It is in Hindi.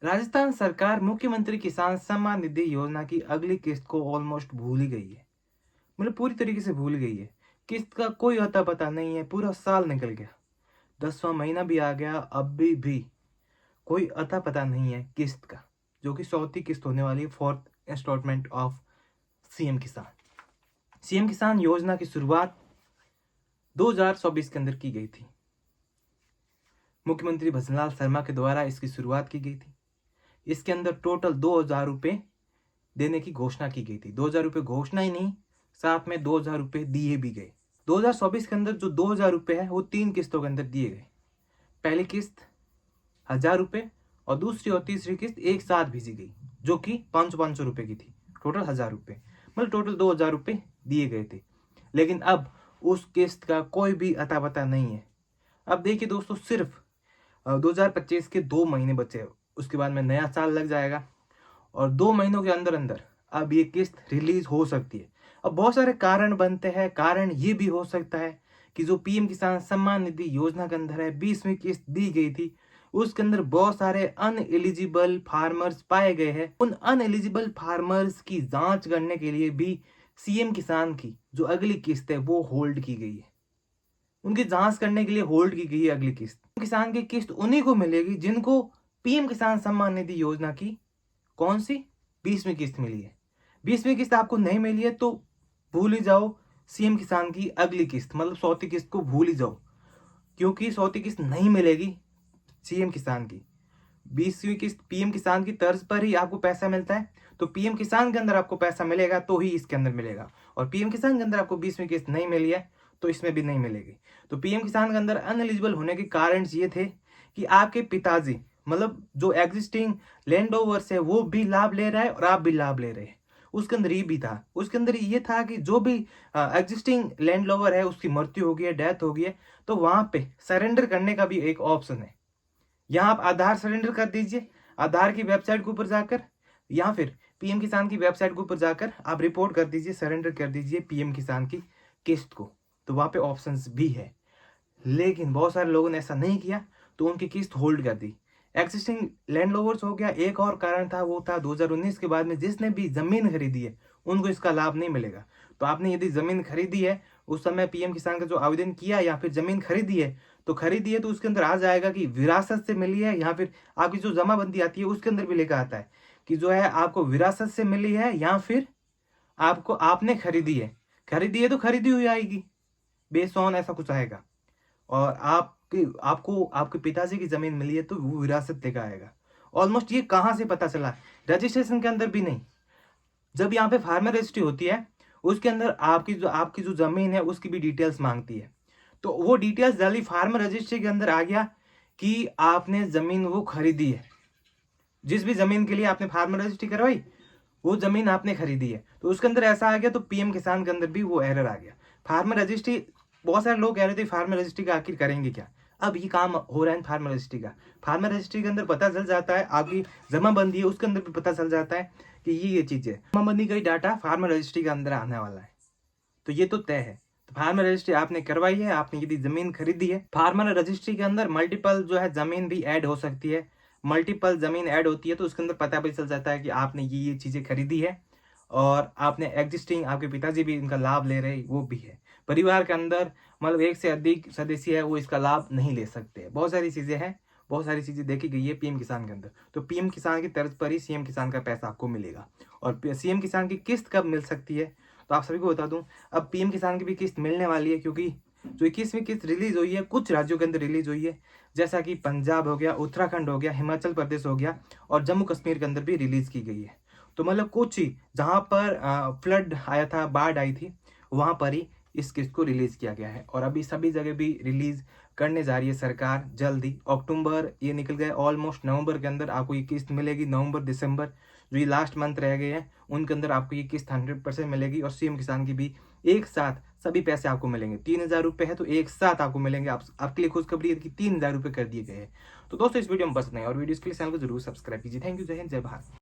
राजस्थान सरकार मुख्यमंत्री किसान सम्मान निधि योजना की अगली किस्त को ऑलमोस्ट भूल ही गई है। मतलब पूरी तरीके से भूल गई है। किस्त का कोई अता पता नहीं है। पूरा साल निकल गया, 10वां महीना भी आ गया, अभी भी कोई अता पता नहीं है किस्त का, जो कि 100वीं किस्त होने वाली है, 4th इंस्टॉलमेंट ऑफ सीएम किसान। सीएम किसान योजना की शुरुआत 2024 के अंदर की गई थी। मुख्यमंत्री भजनलाल शर्मा के द्वारा इसकी शुरुआत की गई थी। इसके अंदर टोटल 2000 रुपये देने की घोषणा की गई थी। 2000 रुपये घोषणा ही नहीं, साथ में 2000 रुपये दिए भी गए। 2024 के अंदर जो 2000 रुपये है वो 3 किस्तों के अंदर दिए गए। पहली किस्त 1000 रुपये और दूसरी और तीसरी किस्त एक साथ भेजी गई, जो कि 500 रुपये की थी। टोटल 1000 रुपये, मतलब टोटल 2000 रुपये दिए गए थे। लेकिन अब उस किस्त का कोई भी अता पता नहीं है। अब देखिए दोस्तों, सिर्फ 2025 के 2 महीने बचे हैं, उसके बाद में नया साल लग जाएगा और 2 महीनों के अंदर अंदर अब ये किस्त रिलीज हो सकती है। अब बहुत सारे कारण बनते हैं। कारण ये भी हो सकता है कि जो पीएम किसान सम्मान निधि योजना के अंदर है 20वीं किस्त दी गई थी, उसके अंदर बहुत सारे अनएलिजिबल फार्मर्स पाए गए हैं। उन अनएलिजिबल फार्मर्स की जांच करने के लिए भी सीएम किसान की जो अगली किस्त है वो होल्ड की गई है। उनकी जांच करने के लिए होल्ड की गई है अगली किस्त। किसान की किस्त उन्हीं को मिलेगी जिनको पीएम किसान सम्मान निधि योजना की कौन सी 20वीं किस्त मिली है। 20वीं किस्त आपको नहीं मिली है तो भूल ही जाओ सीएम किसान की अगली किस्त, मतलब 100वीं किस्त को भूल ही जाओ, क्योंकि 100वीं किस्त नहीं मिलेगी सीएम किसान की। 20वीं किस्त पीएम किसान की तर्ज पर ही आपको पैसा मिलता है, तो पीएम किसान के अंदर आपको पैसा मिलेगा तो ही इसके अंदर मिलेगा। और पीएम किसान के अंदर आपको 20वीं किस्त नहीं मिली है तो इसमें भी नहीं मिलेगी। तो पीएम किसान के अंदर अनएलिजिबल होने के कारण ये थे कि आपके पिताजी, मतलब जो एग्जिस्टिंग लैंड ओवर्स है वो भी लाभ ले रहा है और आप भी लाभ ले रहे हैं। उसके अंदर ये भी था, उसके अंदर ये था कि जो भी एग्जिस्टिंग लैंड लोवर है उसकी मृत्यु हो गई है, डेथ हो गई है, तो वहां पे सरेंडर करने का भी एक ऑप्शन है। यहाँ आप आधार सरेंडर कर दीजिए, आधार की वेबसाइट के ऊपर जाकर, या फिर पीएम किसान की वेबसाइट के ऊपर जाकर आप रिपोर्ट कर दीजिए, सरेंडर कर दीजिए पीएम किसान की किस्त को, तो वहां पे ऑप्शंस भी है। लेकिन बहुत सारे लोगों ने ऐसा नहीं किया तो उनकी किस्त होल्ड कर दी। एक्सिस्टिंग लैंड लोवर्स हो गया। एक और कारण था, वो था 2019 के बाद में जिसने भी जमीन खरीदी है उनको इसका लाभ नहीं मिलेगा। तो आपने यदि जमीन खरीदी है उस समय पीएम किसान का जो आवेदन किया या फिर जमीन खरीदी है तो उसके अंदर आ जाएगा कि विरासत से मिली है, या फिर आपकी जो जमाबंदी आती है उसके अंदर भी लिखा आता है कि जो है आपको विरासत से मिली है या फिर आपको आपने खरीदी है तो खरीदी हुई आएगी, बेस्ड ऑन ऐसा कुछ आएगा। और आपको आपके पिताजी की जमीन मिली है तो वो विरासत लेकर आएगा। ऑलमोस्ट ये कहाँ से पता चला? रजिस्ट्रेशन के अंदर भी नहीं। जब यहाँ पे फार्मर रजिस्ट्री होती है उसके अंदर आपकी जो जमीन है उसकी भी डिटेल्स मांगती है, तो वो डिटेल्स डाली फार्मर रजिस्ट्री के अंदर आ गया कि आपने जमीन वो खरीदी है। जिस भी जमीन के लिए आपने फार्मर रजिस्ट्री करवाई वो जमीन आपने खरीदी है, तो उसके अंदर ऐसा आ गया। तो पीएम किसान के अंदर भी वो एरर आ गया। फार्मर रजिस्ट्री, बहुत सारे लोग कह रहे थे फार्मर रजिस्ट्री का आखिर करेंगे क्या। अब ये काम हो रहा है फार्मर रजिस्ट्री का। फार्मर रजिस्ट्री के अंदर पता चल जाता है, आपकी जमाबंदी है उसके अंदर भी पता चल जाता है कि ये चीज है। जमाबंदी का ही डाटा फार्मर रजिस्ट्री के अंदर आने वाला है, तो ये तो तय है। तो फार्मर रजिस्ट्री आपने करवाई है, आपने यदि जमीन खरीदी है, फार्मर रजिस्ट्री के अंदर मल्टीपल जो है जमीन भी ऐड हो सकती है। मल्टीपल जमीन ऐड होती है तो उसके अंदर पता भी चल जाता है कि आपने ये चीजें खरीदी है और आपने एग्जिस्टिंग, आपके पिताजी भी इनका लाभ ले रहे वो भी है। परिवार के अंदर मतलब एक से अधिक सदस्य है वो इसका लाभ नहीं ले सकते। बहुत सारी चीजें हैं, बहुत सारी चीजें देखी गई है पीएम किसान के अंदर। तो पीएम किसान की तर्ज पर ही सीएम किसान का पैसा आपको मिलेगा। और सीएम किसान की किस्त कब मिल सकती है तो आप सभी को बता दूं, अब पीएम किसान की भी किस्त मिलने वाली है, क्योंकि जो 21वीं किस्त रिलीज हुई है कुछ राज्यों के अंदर रिलीज हुई है, जैसा कि पंजाब हो गया, उत्तराखंड हो गया, हिमाचल प्रदेश हो गया और जम्मू कश्मीर के अंदर भी रिलीज की गई है। तो मतलब कुछ ही जहां पर फ्लड आया था, बाढ़ आई थी, वहां पर ही इस किस्त को रिलीज किया गया है। और अभी सभी जगह भी रिलीज करने जा रही है सरकार जल्दी। अक्टूबर ये निकल गए, ऑलमोस्ट नवंबर के अंदर आपको ये किस्त मिलेगी। नवंबर दिसंबर जो ये लास्ट मंथ रह गए हैं उनके अंदर आपको ये किस्त 100% मिलेगी। और सीएम किसान की भी एक साथ सभी पैसे आपको मिलेंगे। 3000 रुपये है तो एक साथ आपको मिलेंगे। आपके लिए खुशखबरी है कि 3000 रुपये कर दिए गए हैं। तो दोस्तों इस वीडियो में बस नहीं, और वीडियोस के लिए चैनल को जरूर सब्सक्राइब कीजिए। थैंक यू, जय हिंद, जय भारत।